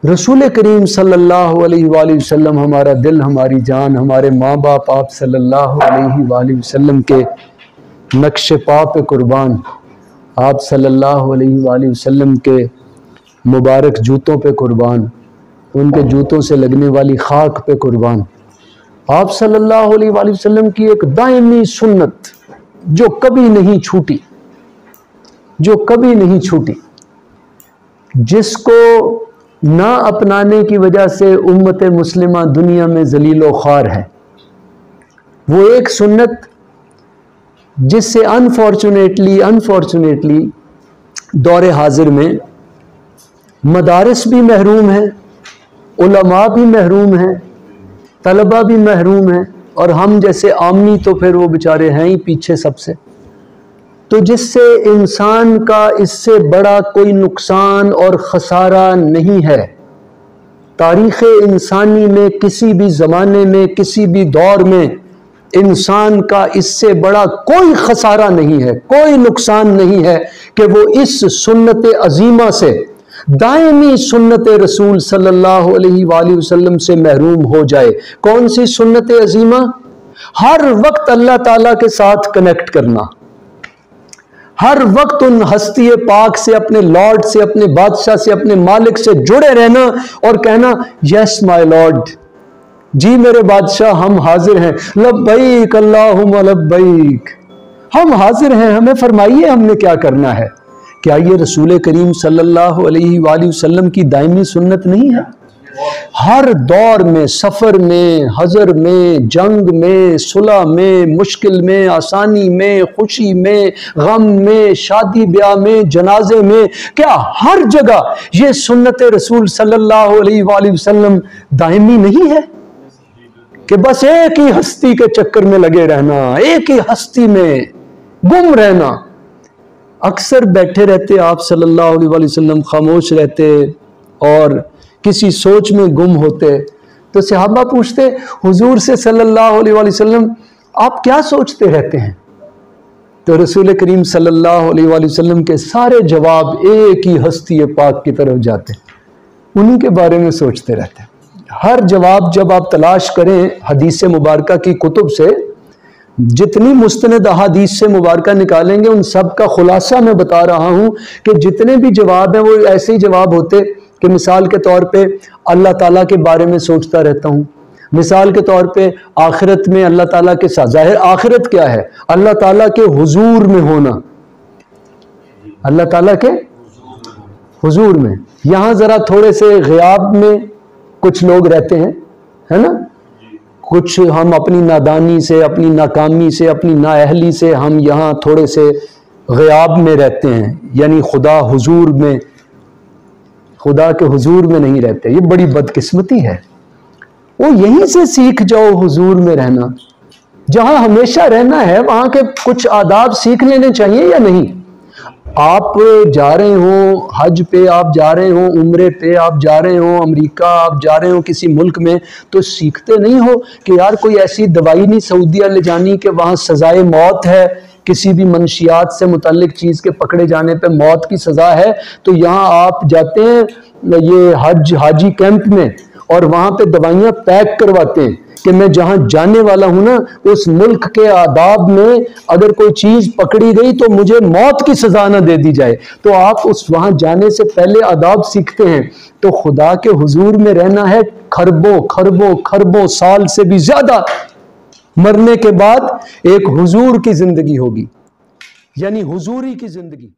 رسول کریم صلی اللہ علیہ وآلہ وسلم ہمارا دل، ہماری جان، ہمارے ماں باپ آپ صلی اللہ علیہ وآلہ وسلم کے نقش پا پہ قربان، آپ صلی اللہ علیہ وآلہ وسلم کے مبارک جوتوں پہ قربان، ان کے جوتوں سے لگنے والی خاک پہ قربان، آپ صلی اللہ علیہ وآلہ وسلم کی ایک دائمی سنت جو کبھی نہیں چھوٹی، جو کبھی نہیں چھوٹی، جس کو نہ اپنانے کی وجہ سے امت مسلمہ دنیا میں ذلیل و خوار ہے، وہ ایک سنت جس سے انفارچونیٹلی دور حاضر میں مدارس بھی محروم ہیں، علماء بھی محروم ہیں، طلباء بھی محروم ہیں، اور ہم جیسے عامی تو پھر وہ بیچارے ہیں ہی پیچھے سب سے، تو جس سے انسان کا اس سے بڑا کوئی نقصان اور خسارہ نہیں ہے۔ تاریخ انسانی میں کسی بھی زمانے میں کسی بھی دور میں انسان کا اس سے بڑا کوئی خسارہ نہیں ہے، کوئی نقصان نہیں ہے کہ وہ اس سنت عظیمہ سے، دائمی سنت رسول صلی اللہ علیہ وآلہ وسلم سے محروم ہو جائے۔ کون سی سنت عظیمہ؟ ہر وقت اللہ تعالیٰ کے ساتھ کنیکٹ کرنا، ہر وقت ان ہستی پاک سے، اپنے لارڈ سے، اپنے بادشاہ سے، اپنے مالک سے جڑے رہنا اور کہنا یس مائی لارڈ، جی میرے بادشاہ ہم حاضر ہیں، لبیک اللہم لبیک، ہم حاضر ہیں، ہمیں فرمائیے ہم نے کیا کرنا ہے۔ کیا یہ رسول کریم صلی اللہ علیہ وآلہ وسلم کی دائمی سنت نہیں ہے؟ ہر دور میں، سفر میں، حضر میں، جنگ میں، صلح میں، مشکل میں، آسانی میں، خوشی میں، غم میں، شادی بیاہ میں، جنازے میں، کیا ہر جگہ یہ سنت رسول صلی اللہ علیہ وآلہ وسلم دائمی نہیں ہے کہ بس ایک ہی ہستی کے چکر میں لگے رہنا، ایک ہی ہستی میں گم رہنا؟ اکثر بیٹھے رہتے آپ صلی اللہ علیہ وآلہ وسلم، خاموش رہتے اور کسی سوچ میں گم ہوتے، تو صحابہ پوچھتے حضور سے صلی اللہ علیہ وآلہ وسلم آپ کیا سوچتے رہتے ہیں؟ تو رسول کریم صلی اللہ علیہ وآلہ وسلم کے سارے جواب ایک ہی ہستی پاک کی طرف جاتے، انہی کے بارے میں سوچتے رہتے۔ ہر جواب جب آپ تلاش کریں حدیث مبارکہ کی کتب سے، جتنی مستند احادیث سے مبارکہ نکالیں گے ان سب کا خلاصہ میں بتا رہا ہوں کہ جتنے بھی جواب ہیں وہ ایسے ہی جواب ہوتے کہ مثال کے طور پہ اللہ تعالیٰ کے بارے میں سوچتا رہتا ہوں، مثال کے طور پہ آخرت میں اللہ تعالیٰ کے ساتھ، ظاہر آخرت کیا ہے؟ اللہ تعالیٰ کے حضور میں ہونا، اللہ تعالیٰ کے حضور میں۔ یہاں ذرا تھوڑے سے غیاب میں کچھ لوگ رہتے ہیں، ہے نا، کچھ ہم اپنی نادانی سے، اپنی ناکامی سے، اپنی نااہلی سے ہم یہاں تھوڑے سے غیاب میں رہتے ہیں، یعنی خدا حضور میں، خدا کے حضور میں نہیں رہتے۔ یہ بڑی بدقسمتی ہے۔ وہ یہیں سے سیکھ جاؤ حضور میں رہنا، جہاں ہمیشہ رہنا ہے وہاں کے کچھ آداب سیکھ لینے چاہیے یا نہیں؟ آپ جا رہے ہوں حج پہ، آپ جا رہے ہوں عمرے پہ، آپ جا رہے ہوں امریکہ، آپ جا رہے ہوں کسی ملک میں، تو سیکھتے نہیں ہو کہ یار کوئی ایسی دوائی نہیں سعودیہ لے جانی کہ وہاں سزائے موت ہے، کسی بھی منشیات سے متعلق چیز کے پکڑے جانے پہ موت کی سزا ہے، تو یہاں آپ جاتے ہیں یہ حاجی کیمپ میں اور وہاں پہ دوائیاں پیک کرواتے ہیں کہ میں جہاں جانے والا ہوں نا اس ملک کے آداب میں اگر کوئی چیز پکڑی گئی تو مجھے موت کی سزا نہ دے دی جائے، تو آپ اس وہاں جانے سے پہلے آداب سیکھتے ہیں۔ تو خدا کے حضور میں رہنا ہے خربوں سال سے بھی زیادہ، مرنے کے بعد ایک حضور کی زندگی ہوگی، یعنی حضوری کی زندگی۔